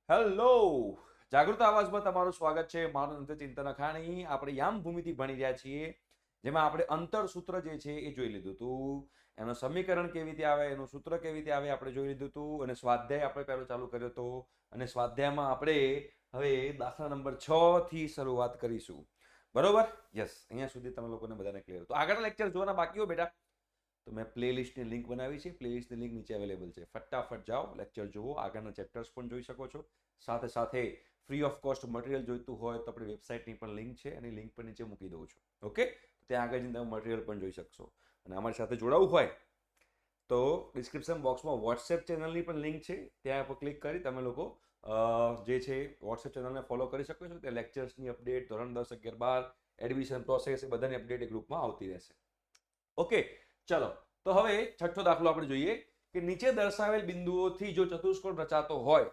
Hello, જાગૃત આવાજમાં તમારું સ્વાગત છે. મારું નામ છે ચિંતન અખાણી. આપણે યામ ભૂમિતિ ભણી રહ્યા છીએ, જેમાં આપણે અંતરસૂત્ર જે છે એ જોઈ લીધું હતું. એનું સમીકરણ કેવી રીતે આવે, એનું સૂત્ર કેવી રીતે આવે આપણે જોઈ લીધું હતું. અને સ્વાધ્યાય આપણે પહેલો ચાલુ કર્યો હતો. અને સ્વાધ્યાયમાં આપણે હવે દાખલા નંબર 6 થી શરૂઆત કરીશું. બરોબર? યસ, અહીંયા સુધી તમે લોકોને બધાને ક્લિયર. તો આગળના લેક્ચર જોવાના બાકી હો બેટા, તો મેં પ્લેલિસ્ટની લિંક બનાવી છે. પ્લેલિસ્ટની લિંક નીચે અવેલેબલ છે. ફટાફટ જાઓ, લેક્ચર જુઓ, આગળના ચેપ્ટર્સ પણ જોઈ શકો છો. સાથે સાથે ફ્રી ઓફ કોસ્ટ મટીરિયલ જોઈતું હોય તો આપણી વેબસાઇટની પણ લિંક છે, એની લિંક પણ નીચે મૂકી દઉં છું. ઓકે, ત્યાં આગળ જઈને તમે મટીરિયલ પણ જોઈ શકશો. અને અમારી સાથે જોડાવું હોય તો ડિસ્ક્રિપ્શન બોક્સમાં વોટ્સએપ ચેનલની પણ લિંક છે, ત્યાં પર ક્લિક કરી તમે લોકો જે છે વોટ્સએપ ચેનલને ફોલો કરી શકો છો. ત્યાં લેક્ચર્સની અપડેટ, ધોરણ 10, 11, 12, એડમિશન પ્રોસેસ એ બધાની અપડેટ એ ગ્રુપમાં આવતી રહેશે. ઓકે, ચલો. તો હવે છઠ્ઠો દાખલો આપણે જોઈએ કે નીચે દર્શાવેલ બિંદુઓથી જો ચતુષ્કોણ રચાતો હોય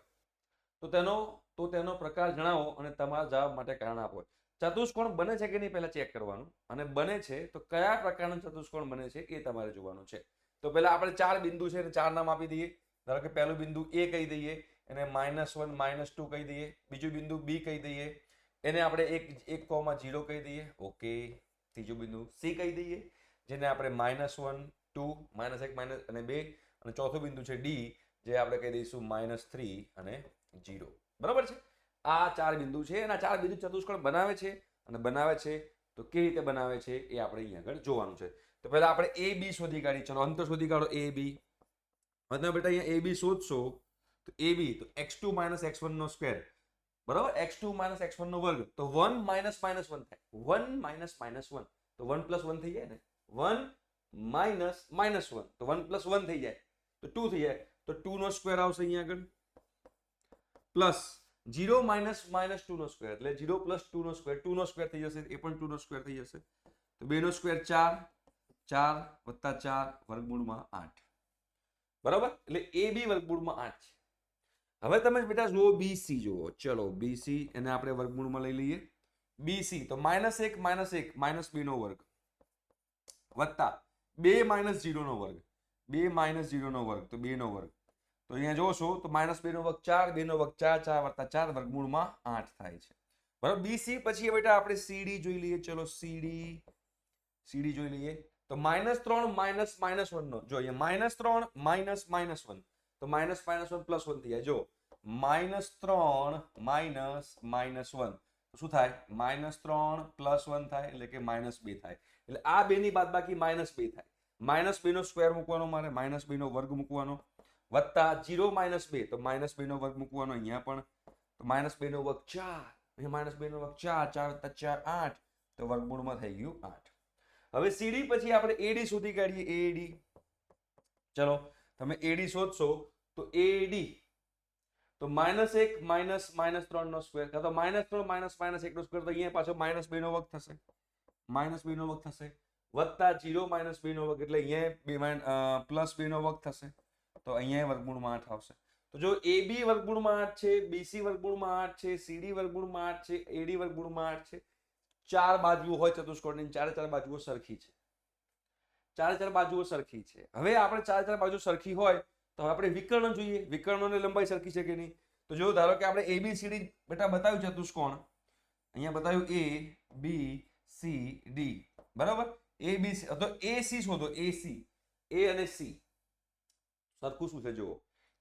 તો તેનો પ્રકાર જણાવો અને તમારા જવાબ માટે કારણ આપો. ચતુષ્કોણ બને છે કે નહીં પહેલા ચેક કરવાનું, અને બને છે તો કયા પ્રકારનો ચતુષ્કોણ બને છે એ તમારે જોવાનું છે. તો પહેલા આપણે 4 બિંદુ છે એને 4 નામ આપી દઈએ. ધારો કે પહેલું બિંદુ A કહી દઈએ, એને -1 -2 કહી દઈએ. બીજું બિંદુ B કહી દઈએ, એને આપણે 1,0 કહી દઈએ. ઓકે. ત્રીજું બિંદુ C કહી દઈએ, જેને આપણે -1 2 -1 અને 2, અને ચોથું બિંદુ છે D, જે આપણે કહી દઈશું -3 અને 0. બરાબર છે? આ 4 બિંદુ છે, અને આ 4 બિંદુ ચતુષ્કોણ બનાવે છે. અને બનાવે છે તો કેવી રીતે બનાવે છે એ આપણે અહીંયા આગળ જોવાનું છે. તો પહેલા આપણે AB શોધી કાઢીએ. ચલો, અંતર શોધી કાઢો AB. હવે તમે બેટા અહીંયા AB શોધશો તો AB તો x2 - x1 નો સ્ક્વેર, બરાબર, x2 - x1 નો વર્ગ, તો 1 - -1 થાય. 1 - -1 તો 1 + 1 થઈ જાય ને. 1 - -1 તો 1 + 1 થઈ જાય, તો 2 થઈ જાય. તો 2 નો સ્ક્વેર આવશે અહીંયા આગળ, પ્લસ 0 - -2 નો સ્ક્વેર એટલે 0 + 2 નો સ્ક્વેર, 2 નો સ્ક્વેર થઈ જશે, એ પણ 2 નો સ્ક્વેર થઈ જશે. તો 2 નો સ્ક્વેર 4, 4 + 4 વર્ગમૂળમાં 8. બરાબર? એટલે AB વર્ગમૂળમાં 8 છે. હવે તમે બેટા જુઓ BC જુઓ. ચલો, BC એને આપણે વર્ગમૂળમાં લઈ લઈએ. BC તો -1 - 1 -B નો વર્ગ, વત્તા 2 - 0 નો વર્ગ, 2 - 0 નો વર્ગ તો 2 નો વર્ગ. તો અહીંયા જોશો તો -2 નો વર્ગ 4, 2 નો વર્ગ 4, 4 + 4 વર્ગમૂળમાં 8 થાય છે. બરાબર? BC પછી બેટા આપણે CD જોઈ લઈએ. ચલો, CD જોઈ લઈએ. તો -3 -1 નો, જો અહીંયા -3 -1 તો -1 + 1 થઈ જાય. જો -3 -1 શું થાય? -3 + 1 થાય, એટલે કે -2 થાય. એટલે આ બે ની બાદબાકી -2 થાય. -2 નો સ્ક્વેર મૂકવાનો મારે, -2 નો વર્ગ મૂકવાનો, વત્તા 0 - 2 તો -2 નો વર્ગ મૂકવાનો અહીંયા પણ, તો -2 નો વર્ગ 4, અહીંયા -2 નો વર્ગ 4, 4 + 4 8, તો વર્ગમૂળમાં થઈ ગયું 8. હવે CD પછી આપણે AD શોધી કાઢીએ. AD, ચલો, તમે AD શોધશો તો AD તો -1 -3 નો સ્ક્વેર, કાં તો -3 -1 નો સ્ક્વેર, તો અહીંયા પાછો -2 નો વર્ગ થશે, -2 નો વર્ગ થશે, વત્તા 0 - 2 નો વર્ગ, એટલે અહીંયા +2 નો વર્ગ થશે, તો અહીંયા વર્ગમૂળમાં 8 આવશે. તો જો AB વર્ગમૂળમાં 8 છે, BC વર્ગમૂળમાં 8 છે, CD વર્ગમૂળમાં 8 છે, AD વર્ગમૂળમાં 8 છે. 4 બાજુઓ હોય ચતુષ્કોણની, 4 બાજુઓ સરખી છે. 4 બાજુઓ સરખી છે. હવે આપણે 4 બાજુ સરખી હોય તો આપણે વિકર્ણ જોઈએ. વિકર્ણોની લંબાઈ સરખી છે કે નહીં? તો જો ધારો કે આપણે ABCD બેટા બતાવ્યું ચતુષ્કોણ, અહીંયા બતાવ્યું ABCD, બરાબર? ABC તો AC શોધો. A અને C સરખું શું છે જુઓ.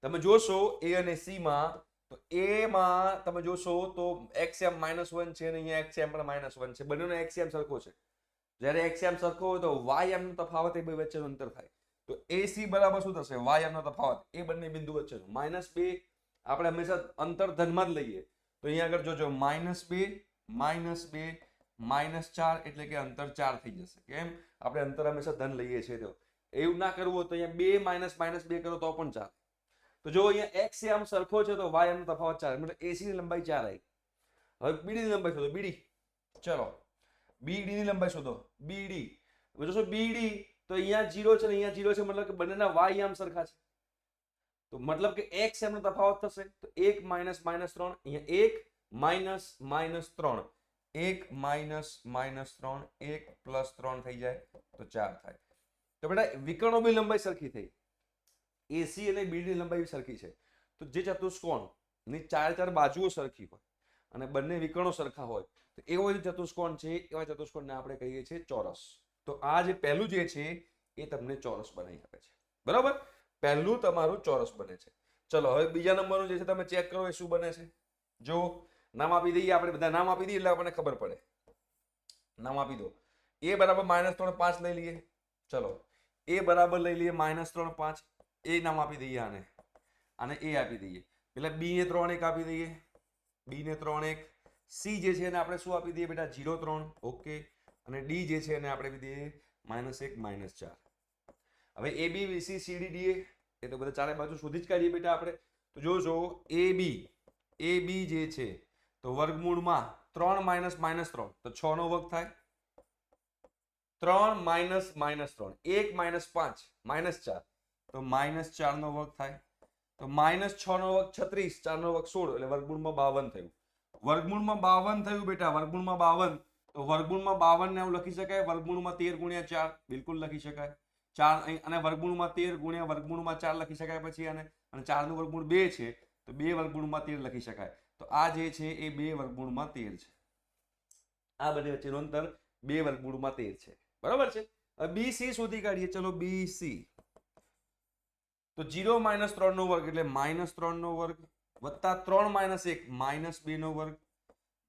તમે જોશો A અને C માં, તો A માં તમે જોશો તો xm -1 છે, અને અહીંયા xm પણ -1 છે. બંનેનો xm સરખો છે. જ્યારે xm સરખો હોય તો ym નો તફાવત એ બે વચ્ચેનું અંતર થાય. તો AC બરાબર શું થશે? ym નો તફાવત એ બંને બિંદુ વચ્ચેનો. -2 આપણે હંમેશા અંતર ધનમાં જ લઈએ. તો અહીંયા આગળ જોજો -2 -4 એટલે કે અંતર 4 થઈ જશે. કેમ? આપણે અંતર હંમેશા ધન લઈએ છીએ. તો એવું ના કરવું હોય તો અહીંયા 2 -2 કરો તો પણ ચાલે. તો જો અહીંયા xm સરખો છે તો ym નો તફાવત 4, મતલબ AC ની લંબાઈ 4 આવી. હવે BD ની લંબાઈ શોધો. BD, ચલો, BD ની લંબાઈ શોધો. BD જોશો BD તો અહીંયા 0 છે ને અહીંયા 0 છે, મતલબ કે બંનેના ym સરખા છે. તો મતલબ કે xm નો તફાવત થશે તો 1 - -3, અહીંયા 1 - -3, 1 - -3, 1 + 3 થઈ જાય તો 4 થાય. તો બેટા વિકર્ણો બી લંબાઈ સરખી થઈ, AC અને BD ની લંબાઈ સરખી છે. તો જે ચતુષ્કોણ ની ચાર બાજુઓ સરખી હોય અને બંને વિકર્ણો સરખા હોય તો એવો જે ચતુષ્કોણ છે એવા ચતુષ્કોણને આપણે કહીએ છીએ ચોરસ. તો આ જે પહેલું જે છે એ તમને ચોરસ બનાવી આપે છે. બરાબર, પહેલું તમારું ચોરસ બને છે. ચલો હવે બીજા નંબરનું જે છે તમે ચેક કરો એ શું બને છે. જો નામ આપી દઈએ, આપણે બધા નામ આપી દઈએ એટલે આપણને ખબર પડે. નામ આપી દો. a બરાબર -3 5 લઈ લઈએ. ચલો a બરાબર લઈ લઈએ -3 5. એ નામ આપી દઈએ, આને આને a આપી દઈએ. એટલે b ને 3 1 આપી દઈએ. b ને 3 1. c જે છે એને આપણે શું આપી દઈએ બેટા 0 3. ઓકે. અને d જે છે એને આપણે આપી દઈએ -1 -4. હવે a b b c c d d a એ તો બધા ચારે બાજુ શોધી જ કાઢીએ બેટા આપણે. તો જોજો a b જે છે તો વર્ગમૂળમાં 3 -3 તો 6 નો વર્ગ થાય. 3 - -3 1 -5 -4 તો -4 નો વર્ગ થાય. તો -6 નો વર્ગ 36, 4 નો વર્ગ 16 એટલે વર્ગમૂળમાં 52 થયું. વર્ગમૂળમાં 52 થયું બેટા, વર્ગમૂળમાં 52. તો વર્ગમૂળમાં 52 ને એવું લખી શકાય વર્ગમૂળમાં 13 × 4, બિલકુલ લખી શકાય. 4 અને વર્ગમૂળમાં 13 × વર્ગમૂળમાં 4 લખી શકાય પછી અને 4 નું વર્ગમૂળ 2 છે તો 2 વર્ગમૂળમાં 13 લખી શકાય. તો આ જે છે એ 2 વર્ગમૂળમાં 13 છે. આ બંને વચ્ચેનું અંતર 2 વર્ગમૂળમાં 13 છે. બરાબર છે. હવે BC શોધી કાઢીએ. ચલો BC તો 0 - 3 નો વર્ગ એટલે -3 નો વર્ગ વત્તા 3 - 1 -2 નો વર્ગ.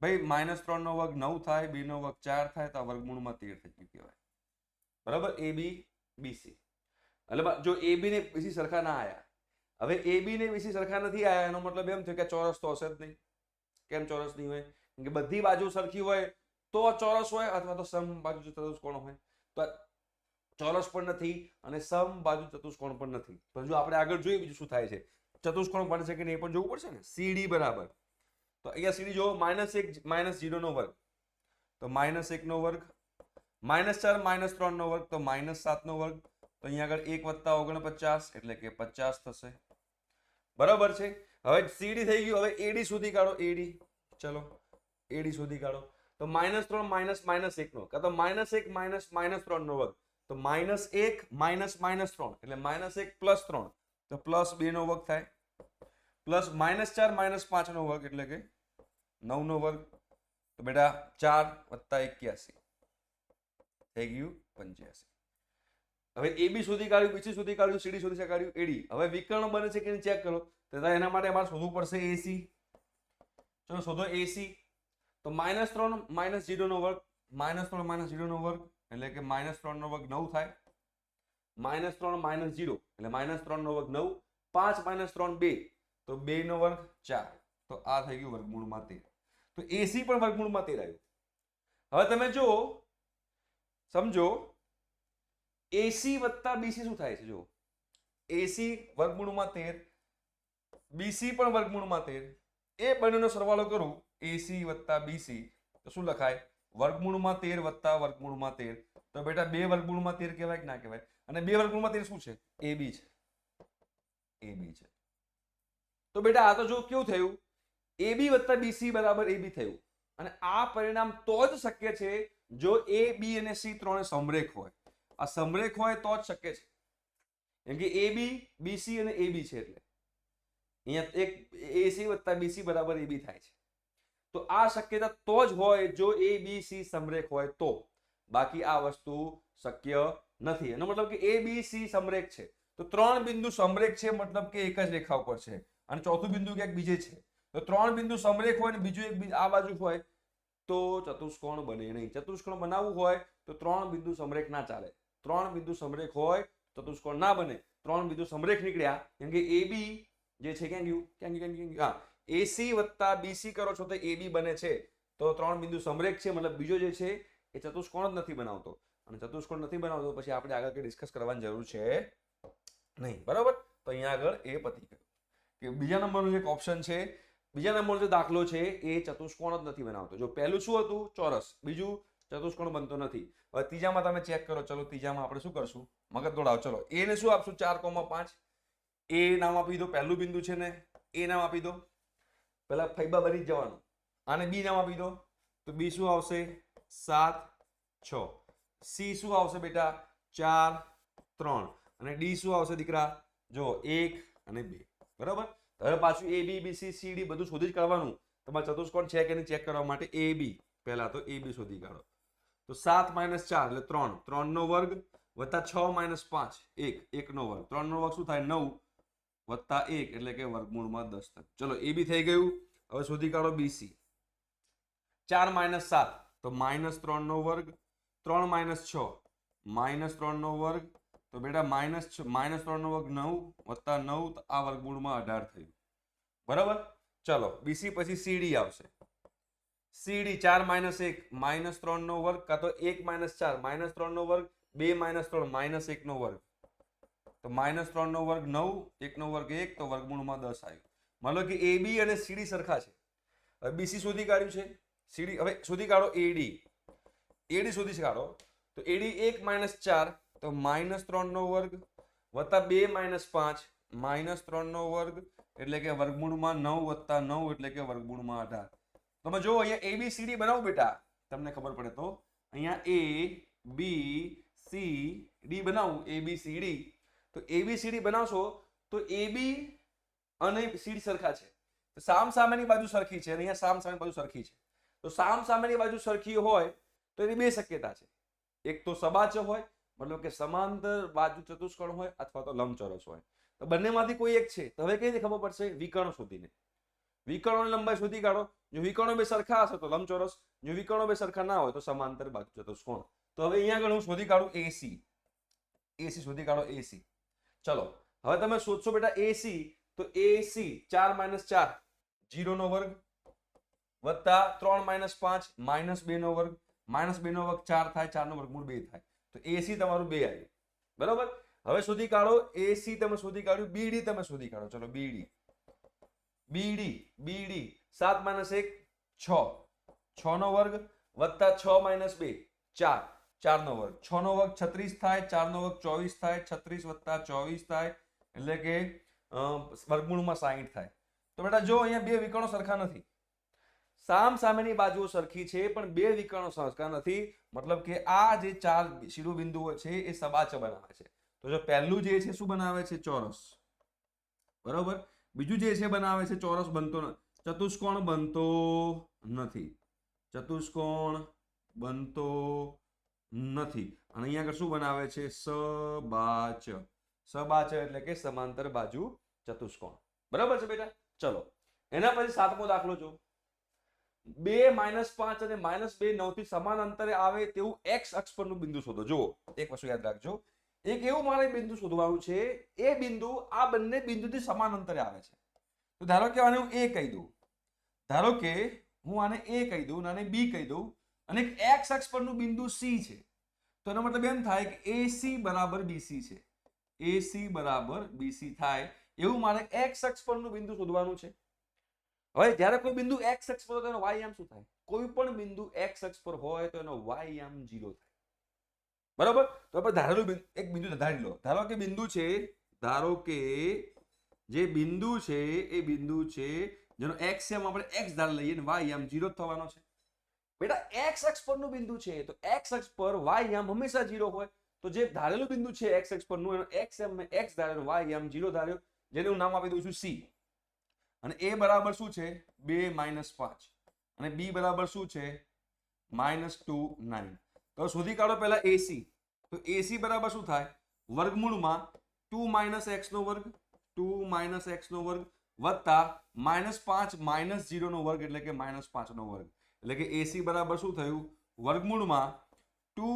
ભાઈ -3 નો વર્ગ 9 થાય, 2 નો વર્ગ 4 થાય તો આ વર્ગમૂળમાં 13 થઈ ગયું કહેવાય. બરાબર, AB BC. એટલે જો AB ને BC સરખા ના આયા. હવે AB ને BC સરખા નથી આયા એનો મતલબ એમ થયો કે ચોરસ તો હશે જ નહીં. કેમ ચોરસ નહીં હોય? કેમ કે બધી બાજુ સરખી હોય તો ચોરસ હોય અથવા તો સમબાજુ ચતુષ્કોણ હોય. તો ચોરસ પણ નથી અને સમબાજુ ચતુષ્કોણ પણ નથી. તો જો આપણે આગળ જોઈએ બીજું શું થાય છે. ચતુષ્કોણ બને છે કે નહીં એ પણ જોવું પડશે ને. CD બરાબર તો અહીંયા CD જો -1 -0 નો વર્ગ તો -1 નો વર્ગ, -4 - 3 નો વર્ગ તો -7 નો વર્ગ. તો અહીંયા આગળ 1 + 49 એટલે કે 50 થશે. બરાબર છે. હવે CD થઈ ગયું. હવે AD શોધી કાઢો. AD ચલો AD શોધી કાઢો. તો -3 -1 નો કાં તો -1 -3 નો વર્ગ તો -1 -3 એટલે -1 + 3 તો +2 નો વર્ગ થાય. પ્લસ -4 -5 નો વર્ગ એટલે કે 9 નો વર્ગ. તો બેટા 4 + 81 થઈ ગયું 85. હવે AB શોધી કાઢ્યું, BC શોધી કાઢ્યું, CD શોધી કાઢ્યું, AD. હવે વિકર્ણ બને છે કે ચેક કરો. તો એના માટે અમારે શોધવું પડશે AC. ચલો શોધો AC. તો -3 - 0 નો વર્ગ -3 - 0 નો વર્ગ એટલે કે -3 નો વર્ગ 9 થાય. -3 - 0 એટલે -3 નો વર્ગ 9. 5 - 3 2 તો 2 નો વર્ગ 4. તો આ થઈ ગયું વર્ગમૂળમાં 13. તો AC પણ વર્ગમૂળમાં 13 આવ્યું. હવે તમે જો સમજો AC + BC શું થાય છે. જો AC વર્ગમૂળમાં 13, BC પણ વર્ગમૂળમાં 13. એ બંનેનો સરવાળો કરું AC + BC તો શું લખાય વર્ગમૂળમાં 13 + વર્ગમૂળમાં 13. તો બેટા 2 વર્ગમૂળમાં 13 કહેવાય કે ના કહેવાય? અને 2 વર્ગમૂળમાં 13 શું છે? AB છે. AB છે. તો બેટા આ તો જો કેવું થયું AB + BC = AB થયું. અને આ પરિણામ તો જ શક્ય છે જો A B અને C ત્રણે સમરેખ હોય. આ સમરેખ હોય તો જ શક્ય છે. કેમ કે AB BC અને AB છે એટલે અહીંયા એક AC + BC = AB થાય છે. તો આ શક્યતા તો જ હોય જો ABC સમરેખ હોય તો. બાકી આ વસ્તુ શક્ય નથી. એનો મતલબ કે ABC સમરેખ છે તો 3 બિંદુ સમરેખ છે મતલબ કે એક જ રેખા ઉપર છે અને ચોથું બિંદુ ક્યાંક બીજે છે. તો 3 બિંદુ સમરેખ હોય ને બીજું એક આ બાજુ હોય તો ચતુષ્કોણ બને નહીં. ચતુષ્કોણ બનાવવું હોય તો 3 બિંદુ સમરેખ ના ચાલે. 3 બિંદુ સમરેખ હોય ચતુષ્કોણ ના બને. 3 બિંદુ સમરેખ નીકળ્યા કેમ કે AB જે છે ક્યાં ગયું? હા, AC + BC કરો છો તો AB બને છે. તો 3 બિંદુ સમરેખ છે મતલબ બીજો જે છે એ ચતુષ્કોણ જ નથી બનાવતો. અને ચતુષ્કોણ નથી બનાવતો પછી આપણે આગળ કઈ ડિસ્કસ કરવાની જરૂર છે નહીં. બરાબર. તો અહીંયા આગળ એ પતી ગયું કે બીજા નંબરનો એક ઓપ્શન છે. બીજા નંબરનો જે દાખલો છે એ ચતુષ્કોણ જ નથી બનાવતો. જો પહેલું શું હતું? ચોરસ. બીજું ચતુષ્કોણ બનતો નથી. હવે ત્રીજામાં તમે ચેક કરો. ચલો ત્રીજામાં આપણે શું કરશું? મગજ દોડાવો. ચલો A ને શું આપશું? 4,5. A નામ આપી દો. પહેલું બિંદુ છે ને A નામ આપી દો. પહેલા ફૈબા બની જવાનું. આને B નામ આપી દો. તો B શું આવશે? 7 6. C શું આવશે બેટા? 4 3. અને D શું આવશે દીકરા? જો 1 અને 2. બરાબર. હવે પાછું એ બી બી સી સી ડી બધું શોધી જ કાઢવાનું. તમારે ચતુષ્કોણ છે કે નહીં ચેક કરવા માટે એ બી પહેલા તો એ બી શોધી કાઢો. તો 7 - 4 એટલે 3, 3 નો વર્ગ વત્તા 6 - 5 1, 1 નો વર્ગ, 3 નો વર્ગ શું થાય 9 વત્તા 1 એટલે કે વર્ગમૂળમાં 10 થાય. ચલો એ બી થઈ ગયું. હવે શોધી કાઢો બીસી. 4 - 7 તો -3 નો વર્ગ, 3 - 6 -3 નો વર્ગ, તો બેટા -3 નો વર્ગ 9 વત્તા 9 તો આ વર્ગમૂળમાં 18 થયું. બરાબર. ચલો બીસી પછી સીડી આવશે. સીડી 4 - 1 -3 નો વર્ગ કાં તો 1 - 4 -3 નો વર્ગ, 2 - 3 -1 નો વર્ગ, તો -3 નો વર્ગ 9, 1 નો વર્ગ 1 તો વર્ગમૂળમાં 10 આવ્યું. માનો કે એ બી અને સીડી સરખા છે. હવે બીસી શોધી કાઢ્યું છે, સીડી હવે શોધી કાઢો એડી. એડી શોધી કાઢો તો એડી 1 - 4 તો -3 નો વર્ગ વત્તા 2 - 5 -3 નો વર્ગ એટલે કે વર્ગમૂળમાં 9 વત્તા 9 એટલે કે વર્ગમૂળમાં 18. તમે જો અહીંયા ABCD બનાવો બેટા, તમને ખબર પડે તો અહીંયા ABCD બનાવું ABCD, તો ABCD બનાવશો તો AB અને CD સરખા છે, તો સામસામેની બાજુ સરખી છે અને અહીંયા સામસામેની બાજુ સરખી છે. તો સામસામેની બાજુ સરખી હોય તો એની બે શક્યતા છે. એક તો સબાચ હોય, મતલબ કે સમાંતર બાજુ ચતુષ્કોણ હોય, અથવા તો લંબચોરસ હોય. તો બંનેમાંથી કોઈ એક છે. તો હવે કઈ રીતે ખબર પડશે? વિકર્ણ શોધીને. વિકર્ણોની લંબાઈ શોધી કાઢો. જો વિકર્ણો બે સરખા હશે તો લંબચોરસ, જો વિકર્ણો બે સરખા ના હોય તો સમાંતર બાજુ ચતુષ્કોણ. તો હવે અહીંયા આગળ હું શોધી કાઢું AC શોધી કાઢો AC. ચલો હવે તમે શોધશો બેટા AC, તો AC 4 - 4 0 નો વર્ગ વત્તા 3 - 5 -2 નો વર્ગ, -2 નો વર્ગ 4 થાય, 4 નો વર્ગમૂળ 2 થાય, તો AC તમારું 2 આવ્યું. બરાબર. હવે શોધી કાઢો AC તમે શોધી કાઢ્યું, BD તમે શોધી કાઢો. ચલો BD 7 - 1 6, 6 નો વર્ગ વત્તા 6 - 2 4, 4 નો વર્ગ, 6 નો વર્ગ 36 થાય, 4 નો વર્ગ 24 થાય, 36 વત્તા 24 થાય એટલે કે વર્ગમૂળમાં 60 થાય. તો બેટા જો અહીંયા બે વિકર્ણો સરખા નથી, સામસામેની બાજુઓ સરખી છે પણ બે વિકર્ણો સરખા નથી, મતલબ કે આ જે ચાર શિરોબિંદુઓ છે એ સબાચ બનાવે છે. તો જો પહેલું જે છે શું બનાવે છે? ચોરસ. બરોબર. બીજું જે છે બનાવે છે ચોરસ, બનતો ચતુષ્કોણ બનતો નથી, ચતુષ્કોણ બનતો નથી. અને અહીંયા આગળ શું બનાવે છે? સબાચ. સબાચ એટલે કે સમાંતર બાજુ ચતુષ્કોણ. બરાબર છે બેટા. ચલો એના પછી સાતમો દાખલો જો. 2 - 5 અને -2 9 થી સમાન અંતરે આવે તેવું x અક્ષ પરનું બિંદુ શોધો. જુઓ એક વસ્તુ યાદ રાખજો, એક એવું મારે બિંદુ શોધવાનું છે, એ બિંદુ આ બંને બિંદુથી સમાન અંતરે આવે છે. તો ધારો કે આને હું A કહી દઉં, ધારો કે હું આને A કહી દઉં અને B કહી દઉં, અને એક x અક્ષ પરનું બિંદુ C છે. તો એનો મતલબ એમ થાય કે AC બરાબર BC છે. AC બરાબર BC થાય એવું મારે x અક્ષ પરનું બિંદુ શોધવાનું છે. હવે જ્યારે કોઈ બિંદુ x અક્ષ પર હોય તો એનો y યામ શું થાય? કોઈ પણ બિંદુ x અક્ષ પર હોય તો એનો y યામ 0 થાય. બરાબર. તો આપણે ધારેલું એક બિંદુ ધારી લો. ધારો કે બિંદુ છે, ધારો કે જે બિંદુ છે એ બિંદુ છે જેનો x યામ આપણે x ધારી લઈએ ને y યામ 0 થવાનો છે. બેટા x અક્ષ પરનું બિંદુ છે તો x અક્ષ પર y યામ હંમેશા 0 હોય. તો જે ધારેલું બિંદુ છે x અક્ષ પરનું, એનો x યામ મેં x ધાર્યો, y યામ 0 ધાર્યો, જેને હું નામ આપી દઉં છું C. અને A બરાબર શું છે? 2 - 5 અને B બરાબર શું છે? -2 9. તો શોધી કાઢો પહેલા AC. તો AC બરાબર શું થાય? વર્ગમૂળમાં 2 - x નો વર્ગ, 2 - x નો વર્ગ વત્તા -5 - 0 નો વર્ગ એટલે કે -5 નો વર્ગ, એટલે કે AC બરાબર શું થયું? વર્ગમૂળમાં 2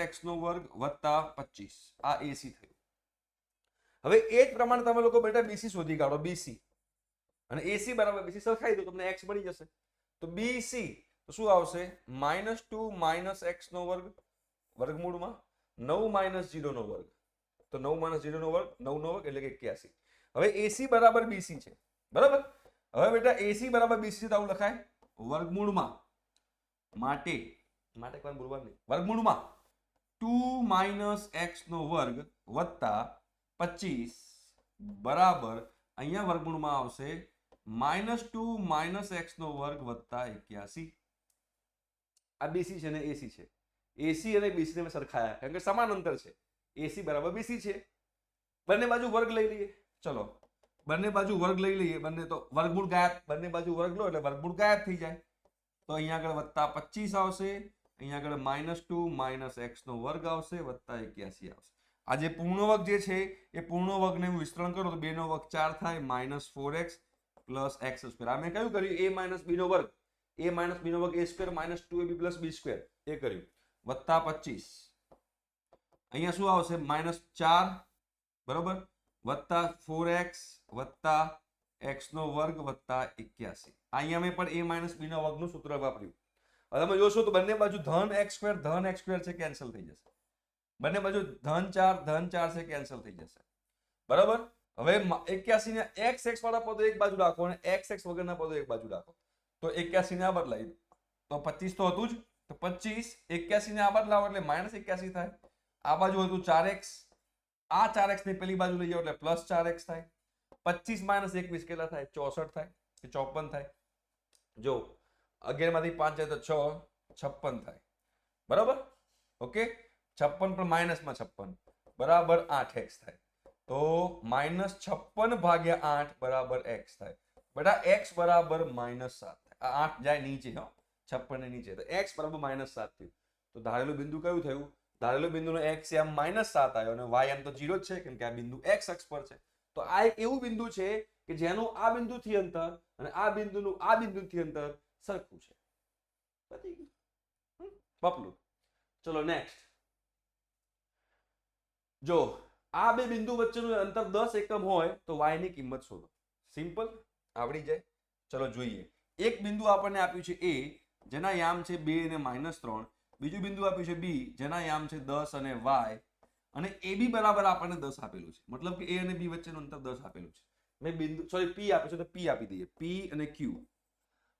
- x નો વર્ગ વત્તા 25. આ AC થયું. હવે એ જ પ્રમાણે તમે લોકો બેટા BC શોધી કાઢો. BC અને AC બરાબર BC સરખાઈ દો, તમને x મળી જશે. તો BC તો શું આવશે? -2 - x નો વર્ગ વર્ગમૂળમાં 9 - 0 નો વર્ગ, તો 9 - 0 નો વર્ગ 9 નો વર્ગ એટલે કે 81. હવે AC બરાબર BC છે. બરાબર. હવે બેટા AC બરાબર BC તો આવું લખાય વર્ગમૂળમાં માટે કોણ બોલવાનું નહીં, વર્ગમૂળમાં 2 - x નો વર્ગ વત્તા 25 બરાબર અહીંયા વર્ગમૂળમાં આવશે -2 - x નો વર્ગ વત્તા 81. આ BC છે ને AC છે. AC અને BC ને સરખાયા કારણ કે સમાન અંતર છે. AC બરાબર BC છે. બંને બાજુ વર્ગ લઈ લઈએ. ચલો બંને બાજુ વર્ગ લઈ લઈએ, બંને તો વર્ગમૂળ ગાયબ, બંને બાજુ વર્ગ લો એટલે વર્ગમૂળ ગાયબ થઈ જાય. તો અહીંયા આગળ વત્તા 25 આવશે, અહીંયા આગળ -2 માઇનસ x નો વર્ગ આવશે વત્તા 81 આવશે. આ જે પૂર્ણ વર્ગ જે છે એ પૂર્ણ વર્ગને હું વિસ્તરણ કરું તો 2 નો વર્ગ 4 થાય, -4x પ્લસ x સ્ક્વેર. આ મેં કયું કર્યું? a માઇનસ b નો વર્ગ, a માઇનસ b નો વર્ગ a square minus 2ab plus b square એ કર્યું વત્તા 25. અહીંયા શું આવશે? -4 બરોબર વત્તા 4x વત્તા x નો વર્ગ વત્તા 81. અહીંયા મેં પણ a માઇનસ b નો વર્ગનું સૂત્ર વાપર્યું. હવે તમે જોશો તો બંને બાજુ ધન x સ્ક્વેર છે, કેન્સલ થઈ જશે. બંને બાજુ ધન 4 છે, કેન્સલ થઈ જશે. બરાબર. હવે 81 ને x વાળા પદો એક બાજુ રાખો અને x વગરના પદો એક બાજુ રાખો. તો 81 ને આ બદલાઈ તો 25 તો હતું જ, તો 25 81 ને આ બદલાવો એટલે -81 થાય. આ બાજુ હતું 4x, આ 4x ને પેલી બાજુ લઈ જાઓ એટલે પ્લસ 4x થાય. 25 માઇનસ 21 કેટલા થાય? 64 થાય કે 54 થાય? જો 11 માંથી 5 જાય તો 6, 56 થાય. બરાબર. ઓકે, 56 પણ માઇનસમાં 56 બરાબર 8x થાય. તો -56 ભાગ્યા 8 બરાબર x થાય. બેટા x બરાબર -7 થાય. આ 8 જાય નીચે, 56 ને નીચે, તો x બરાબર -7 થયું. તો ધારેલું બિંદુ કયું થયું? ધારેલું બિંદુનો x આમ -7 આવ્યો અને y આમ તો 0 જ છે, કેમ કે આ બિંદુ x અક્ષ પર છે. તો આ એક એવું બિંદુ છે કે જેનું આ બિંદુથી અંતર અને આ બિંદુનું આ બિંદુથી અંતર સરખું છે. પતી ગયું. પપલું. ચલો નેક્સ્ટ. જો આ બે બિંદુ વચ્ચેનું અંતર 10 એકમ હોય તો y ની કિંમત શોધો. સિમ્પલ, આવડી જાય. ચલો જોઈએ. એક બિંદુ આપણને આપ્યું છે a, જેના યામ છે 2 અને -3. બીજું બિંદુ આપ્યું છે b, જેના યામ છે 10 અને y, અને ab બરાબર આપણને 10 આપેલું છે. મતલબ કે a અને b વચ્ચેનું અંતર 10 આપેલું છે. મેં બિંદુ p આપ્યું છે તો p આપી દઈએ. p અને q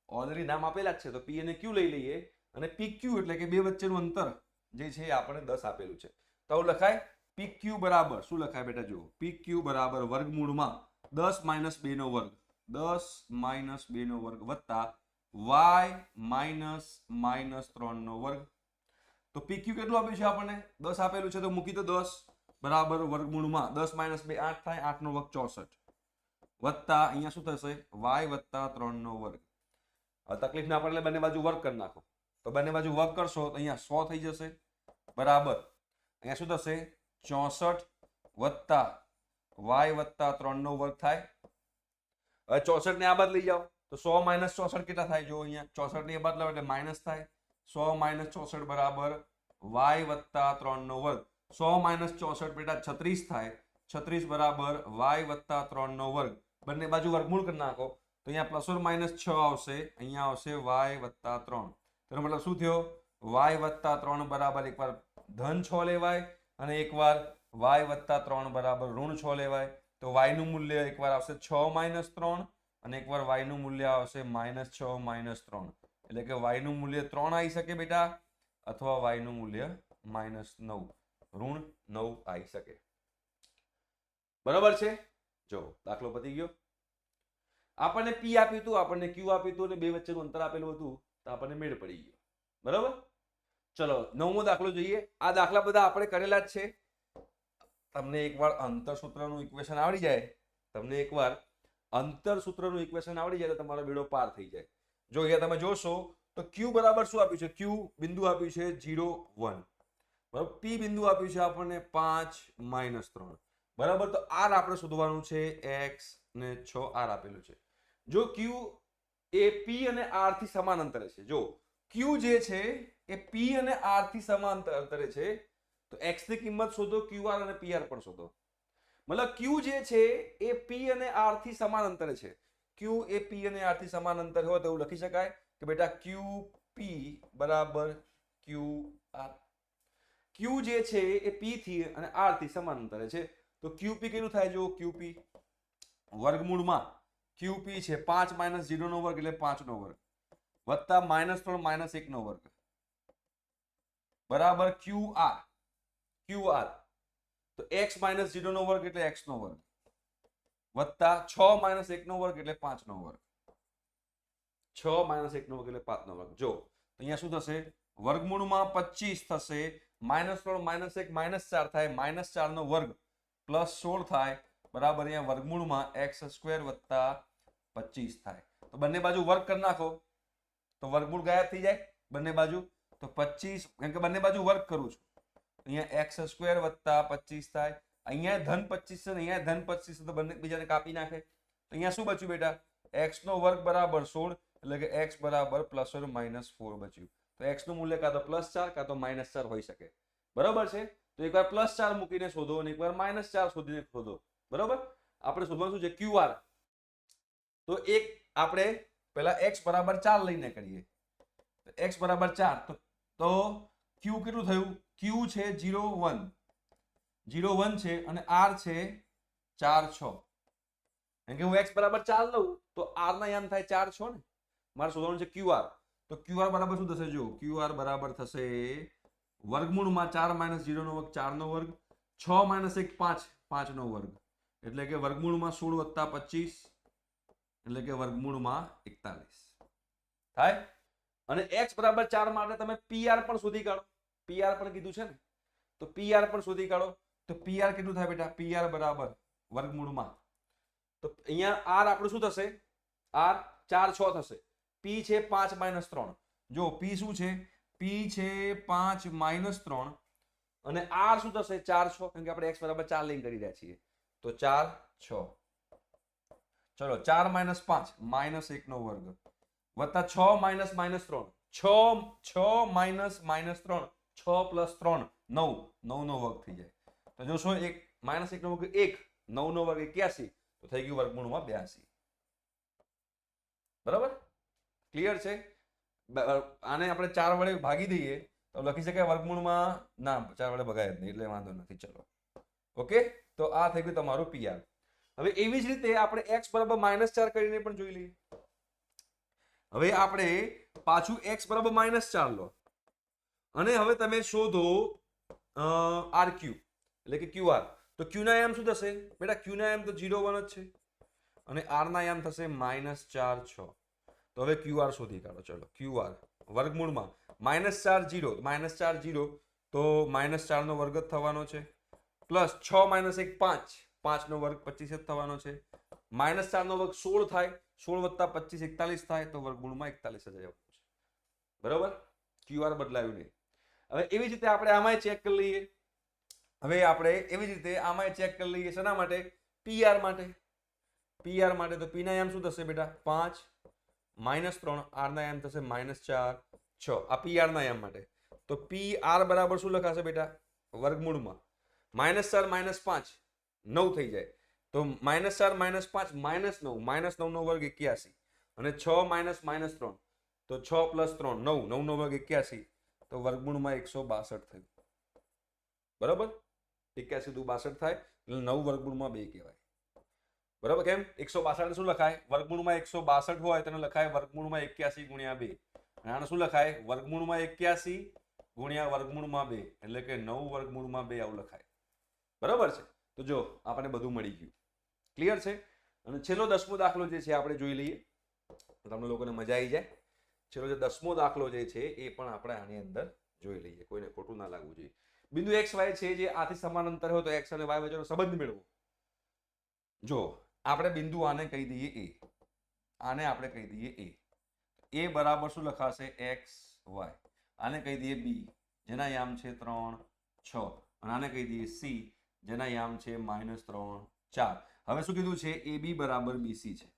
ઓલરેડી નામ આપેલા જ છે, તો p અને q લઈ લઈએ. અને pq એટલે કે બે વચ્ચેનું અંતર જે છે એ આપણને 10 આપેલું છે. તો લખાય pq બરાબર શું લખાય બેટા? જુઓ, pq બરાબર વર્ગમૂળમાં 10 માઇનસ 2 નો વર્ગ, 10 માઇનસ 2 નો વર્ગ વત્તા y માઇનસ -3 નો વર્ગ. તો pq કેટલું આપ્યું છે આપણને? 10 આપેલું છે, તો મૂકી તો 10 બરાબર વર્ગમૂળમાં 10 માઇનસ 2 8 થાય, 8 નો વર્ગ 64 વત્તા અહીંયા શું થશે? y વત્તા 3 નો વર્ગ. હવે તકલીફ ના પડે એટલે બંને બાજુ વર્ગ કરી નાખો. તો બંને બાજુ વર્ગ કરશો તો અહીંયા 100 થઈ જશે બરાબર. અહીંયા શું થશે? 64 વત્તા y વત્તા 3 નો વર્ગ થાય. હવે 64 ને આ બાદ લઈ જાઓ તો 100 માઇનસ 64 કેટલા થાય? જો અહીંયા 64 ની આ બાદ લાવો એટલે માઇનસ થાય. 100 માઇનસ 64 બરાબર y વત્તા 3 નો વર્ગ. 100 માઇનસ 64 બેટા 36 થાય. 36 બરાબર y વત્તા 3 નો વર્ગ. બંને બાજુ વર્ગમૂળ કરી નાખો તો અહીંયા પ્લસ ઓર માઇનસ 6 આવશે, અહીંયા આવશે y વત્તા 3. તેનો મતલબ શું થયો? y વત્તા 3 બરાબર એકવાર ધન 6 લેવાય અને એકવાર y વત્તા 3 બરાબર ઋણ 6 લેવાય. તો y નું મૂલ્ય એકવાર આવશે 6 માઇનસ 3 અને એકવાર y નું મૂલ્ય આવશે -6 માઇનસ 3. એટલે કે y નું મૂલ્ય 3 આવી શકે બેટા, અથવા y નું મૂલ્ય -9 ઋણ 9 આવી શકે. બરાબર છે. જો દાખલો પતી ગયો. આપણને p આપ્યું હતું, આપણને q આપ્યું હતું અને બે વચ્ચેનું અંતર આપેલું હતું, તો આપણને મેળ પડી ગયો. બરાબર. ચલો 9મો દાખલો જોઈએ. આ દાખલા બધા આપણે કરેલા જ છે. તમને એકવાર અંતરસૂત્રનું ઇક્વેશન આવડી જાય, તો તમારો બેડો પાર થઈ જાય. જો અહીંયા તમે જોશો તો q બરાબર શું આપ્યું છે? q બિંદુ આપ્યું છે 0 1 બરાબર. p બિંદુ આપ્યું છે આપણને 5 -3 બરાબર. તો r આપણે શોધવાનું છે, x ને 6 r આપેલું છે. જો q એ p અને r થી સમાન અંતરે છે, જો q જે છે એ p અને r થી સમાન અંતરે છે, તો x ની કિંમત શોધો, qr અને pr પણ શોધો. મતલબ q જે છે એ p અને r થી સમાન અંતરે છે. q એ p અને r થી સમાન અંતરે હોય તો એવું લખી શકાય કે બેટા qp બરાબર qr. q જે છે એ p થી અને r થી સમાન અંતરે છે, તો qp કેટલું થાય? જો qp વર્ગમૂળમાં qp છે 5 માઇનસ 0 નો વર્ગ એટલે 5 નો વર્ગ વત્તા -3 માઇનસ 1 નો વર્ગ બરાબર qr. તો x માઇનસ 0 નો વર્ગ એટલે x નો વર્ગ વત્તા 6 માઇનસ 1 નો વર્ગ એટલે 5 નો વર્ગ. 6 માઇનસ 1 નો વર્ગ એટલે 5 નો વર્ગ. જો તો અહીંયા શું થશે? વર્ગમૂળમાં 25 થશે, -3 -1 -4 થાય, -4 નો વર્ગ પ્લસ 16 થાય, બરાબર અહીંયા વર્ગમૂળમાં x સ્ક્વેર વત્તા 25 થાય. તો બંને બાજુ વર્ગ કરી નાખો તો વર્ગમૂળ ગાયબ થઈ જાય બંને બાજુ. તો 25 કેમ કે બંને બાજુ વર્ગ કરું છું, અહીંયા x સ્ક્વેર વત્તા 25 થાય. અહીંયા ધન 25 છે ને અહીંયા ધન 25 છે, તો બંને બીજાને કાપી નાખે. તો અહીંયા શું બચ્યું બેટા? x નો વર્ગ બરાબર 16, એટલે કે x બરાબર પ્લસ ઓર માઇનસ 4 બચ્યું. તો x નું મૂલ્ય કાં તો +4 કાં તો -4 હોઈ શકે. બરાબર છે? તો એકવાર +4 મૂકીને શોધો અને એકવાર -4 શોધીને શોધો. બરાબર? આપણે શોધવાનું શું છે? QR. તો એક આપણે પહેલા x બરાબર 4 લઈને કરીએ. x બરાબર 4 તો q કેટલું થયું? q છે 0 1 0 1 છે અને r છે 4 6. કેમ કે હું x બરાબર 4 લઉં તો r ના યામ થાય 4 6 ને. મારે શોધવાનું છે QR. તો QR બરાબર શું થશે? જો QR બરાબર થશે વર્ગમૂળમાં 4 - 0 નો વર્ગ 4 નો વર્ગ, 6 - 1 5 5 નો વર્ગ, એટલે કે વર્ગમૂળમાં 16 વત્તા 25, એટલે કે વર્ગમૂળમાં 41 થાય. અને x બરાબર 4 માટે તમે PR પણ શોધી કાઢો. PR પણ કીધું છે ને, તો PR પણ શોધી કાઢો. તો PR કેટલું થાય બેટા? PR બરાબર વર્ગમૂળમાં, તો અહીંયા r આપણું શું થશે? r 4 6 થશે. p છે 5 - 3. જો p શું છે? p છે 5 - 3 અને r શું થશે? 4 6, કેમ કે આપણે x બરાબર 4 લઈને કરી રહ્યા છીએ. તો 4 6. ચલો 4 - 5 -1 નો વર્ગ વત્તા 6 - -3 6 6 - -3 6 + 3 9 9 નો વર્ગ થઈ જાય. તો જોશો એક -1 નો વર્ગ 1, 9 નો વર્ગ 81, તો થઈ ગયું વર્ગમૂળમાં 82. બરાબર? ક્લિયર છે? આને આપણે 4 વડે ભાગી દઈએ તો લખી શકાય વર્ગમૂળમાં, ના 4 વડે ભગાય જ નહીં એટલે વાંધો નથી. ચલો ઓકે, તો આ થઈ ગયું તમારું PR. હવે એવી જ રીતે આપણે x બરાબર -4 કરીને પણ જોઈ લઈએ. હવે આપણે પાછું x બરાબર -4 લો અને હવે તમે શોધો RQ એટલે કે QR. તો Q ના યામ શું થશે બેટા? Q ના યામ તો 0 1 જ છે અને R ના યામ થશે -4 6. તો હવે QR શોધી કાઢો. ચલો QR વર્ગમૂળમાં -4 0, -4 0 તો -4 નો વર્ગ જ થવાનો છે, પ્લસ 6 - 1 5 5 નો વર્ગ 25 જ થવાનો છે, -4 નો વર્ગ 16 થાય, 16 વત્તા 25 41 થાય, તો વર્ગમૂળમાં 41 જ આવવાનું છે. બરાબર? QR બદલાયું નહીં. હવે એવી જ રીતે આપણે આમાંય ચેક કરી લઈએ. હવે આપણે એવી જ રીતે આમાંય ચેક કરી લઈએ. શેના માટે? PR માટે. PR માટે તો p ના યામ શું થશે બેટા? 5 -3, r ના યામ થશે -4 6. આ PR ના યામ માટે. તો PR બરાબર શું લખાશે બેટા? વર્ગમૂળમાં -4 - 5 9 થઈ જાય. તો -4 - 5 -9 -9 નો વર્ગ 81 અને 6 - -3 તો 6 + 3 9 9 નો વર્ગ 81, તો વર્ગમૂળમાં 162 થયું. બરાબર? 81 દુ 62 થાય એટલે 9 વર્ગમૂળમાં 2 કહેવાય. બરાબર? કેમ 162 શું લખાય? વર્ગમૂળમાં 162 હોય તો લખાય વર્ગમૂળમાં 81 × 2. અને આને શું લખાય? વર્ગમૂળમાં 81 × વર્ગમૂળમાં 2, એટલે કે 9 વર્ગમૂળમાં 2 આવું લખાય. બરાબર છે? તો જો આપણને બધું મળી ગયું. ક્લિયર છે? અને છેલ્લો 10મો દાખલો જે છે આપણે જોઈ લઈએ, તમને લોકોને મજા આવી જાય. છેલ્લો જે 10મો દાખલો જે છે એ પણ આપણે આની અંદર જોઈ લઈએ, કોઈને ખોટું ના લાગવું જોઈએ. બિંદુ x y છે જે આથી સમાન અંતર હોય તો x અને y વચ્ચેનો સંબંધ મેળવો. જો આપણે બિંદુ આને કહી દઈએ A, આને આપણે કહી દઈએ A. A બરાબર શું લખાશે? x y. આને કહી દઈએ B, જેના યામ છે 3 6, અને આને કહી દઈએ C, જેના યામ છે -3 4. હવે શું કીધું છે? AB બરાબર BC છે.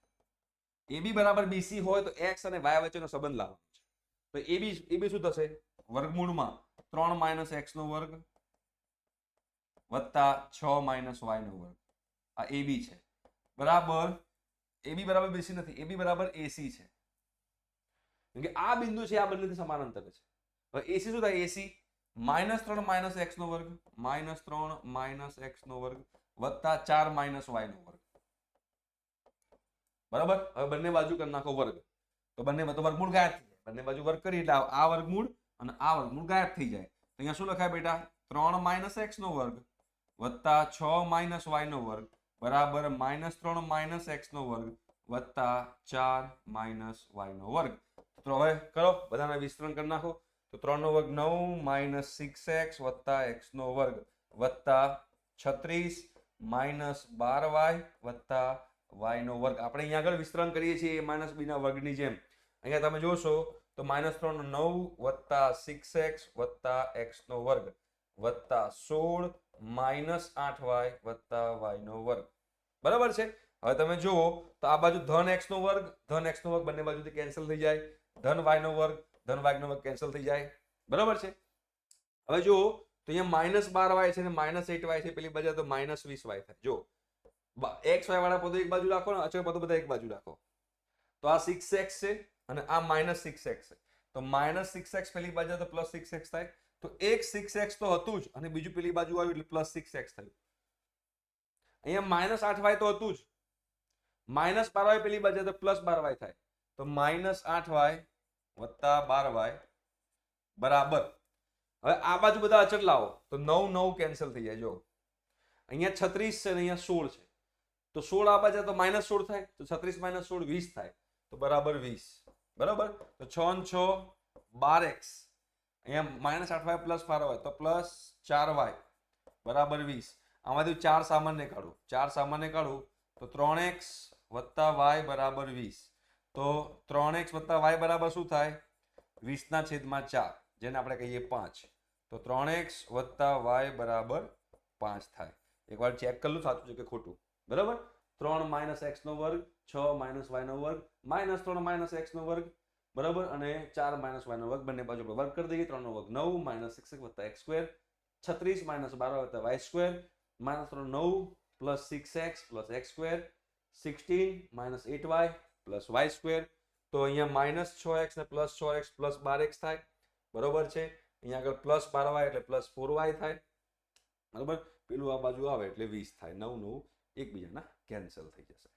AB બરાબર BC હોય તો x અને y વચ્ચેનો સંબંધ લાવવાનો છે. તો AB શું થશે? વર્ગમૂળમાં 3 - x નો વર્ગ વત્તા 6 - y નો વર્ગ. આ AB છે. બરાબર? AB બરાબર BC નથી, AB બરાબર AC છે. કેમ કે આ બિંદુ છે આ બંનેથી સમાન અંતરે છે. હવે AC શું થાય? AC -3 - x નો વર્ગ -3 - x નો વર્ગ વત્તા 4 - y નો વર્ગ. બરાબર? હવે બંને બાજુ કરી નાખો વર્ગ, તો બંને વર્ગમૂળ ગાયબ થઈ જાય. બંને બાજુ વર્ગ કરી એટલે આ વર્ગમૂળ અને આ વર્ગમૂળ ગાયબ થઈ જાય. તો અહીંયા શું લખાય બેટા? 3 - x નો વર્ગ વત્તા 6 - y નો વર્ગ બરાબર -3 - x નો વર્ગ વત્તા 4 - y નો વર્ગ. તો હવે કરો, બધાના વિસ્તરણ કરી નાખો. તો 3 નો વર્ગ 9 - 6x વત્તા x નો વર્ગ વત્તા 36 -12y વત્તા y નો વર્ગ. આપણે અહીંયા આગળ વિસ્તરણ કરીએ છીએ -b ના વર્ગની જેમ. અહીંયા તમે જોશો તો -3 9 વત્તા 6x વત્તા x નો વર્ગ વત્તા 16 -8y વત્તા y નો વર્ગ. બરાબર છે. હવે તમે જુઓ તો આ બાજુ ધન x નો વર્ગ બંને બાજુથી કેન્સલ થઈ જાય, ધન y નો વર્ગ ધન y નો વર્ગ કેન્સલ થઈ જાય. બરાબર છે. હવે જુઓ તો અહીંયા -12y છે ને -8y છે, પેલી બાજુ તો -20y થાય. જો x y વાળા પદો એક બાજુ રાખો ને અચળ પદો બધા એક બાજુ રાખો. તો આ 6x છે અને આ -6x છે. તો -6x પેલી બાજુ તો +6x થાય. તો એક 6x તો હતું જ અને બીજું પેલી બાજુ આવ્યું એટલે +6x થયું. અહીંયા -8y તો હતું જ, -12y પેલી બાજુ તો +12y થાય. તો -8y વત્તા 12y બરાબર. હવે આ બાજુ બધા અચળ લાવો તો 9 9 કેન્સલ થઈ જાય. જો અહીંયા 36 છે ને અહીંયા 16 છે, તો 16 આ બાજુ તો -16 થાય, તો 36 - 16 20 થાય, તો બરાબર 20. બરાબર. તો 6 ને 6 12x, અહીંયા -8y +12y તો +4y બરાબર 20. આમાંથી 4 સામાન્ય કાઢું, 4 સામાન્ય કાઢું તો 3x વત્તા y બરાબર 20. તો 3x વત્તા y બરાબર શું થાય? 20/4, જેને આપણે કહીએ 5. તો 3x વત્તા y બરાબર 5 થાય. એકવાર ચેક કરી લો સાચું છે કે ખોટું. બરાબર. 3 - x નો વર્ગ, 6 - y નો વર્ગ, -3 - x નો વર્ગ બરાબર, અને 4 - y નો વર્ગ બંને બાજુ વર્ગ કરી દઈએ. 3 નો વર્ગ 9 - 6x વત્તા x², 36 - 12 વત્તા y², -3 9 + 6x + x², 16 - 8y + y². તો અહીંયા -6x ને +4x + 12x થાય. બરોબર છે. અહીંયા આગળ +12y એટલે +4y થાય. બરોબર. પેલું આ બાજુ આવે એટલે 20 થાય. 9 9 એકબીજાના કેન્સલ થઈ જશે.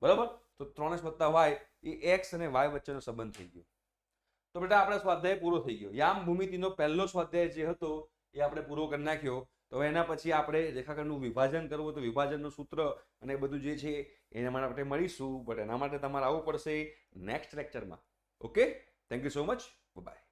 બરાબર. તો 3x વત્તા y એ x અને y વચ્ચેનો સંબંધ થઈ ગયો. તો બેટા આપણે સ્વાધ્યાય પૂરો થઈ ગયો. યામ ભૂમિતિનો પહેલો સ્વાધ્યાય જે હતો એ આપણે પૂરો કરી નાખ્યો. તો એના પછી આપણે રેખાખંડનું વિભાજન કરવું તો વિભાજનનું સૂત્ર અને બધું જે છે એના માટે આપણે મળીશું. બટ એના માટે તમારે આવવું પડશે નેક્સ્ટ લેક્ચરમાં. Okay, thank you so much. By.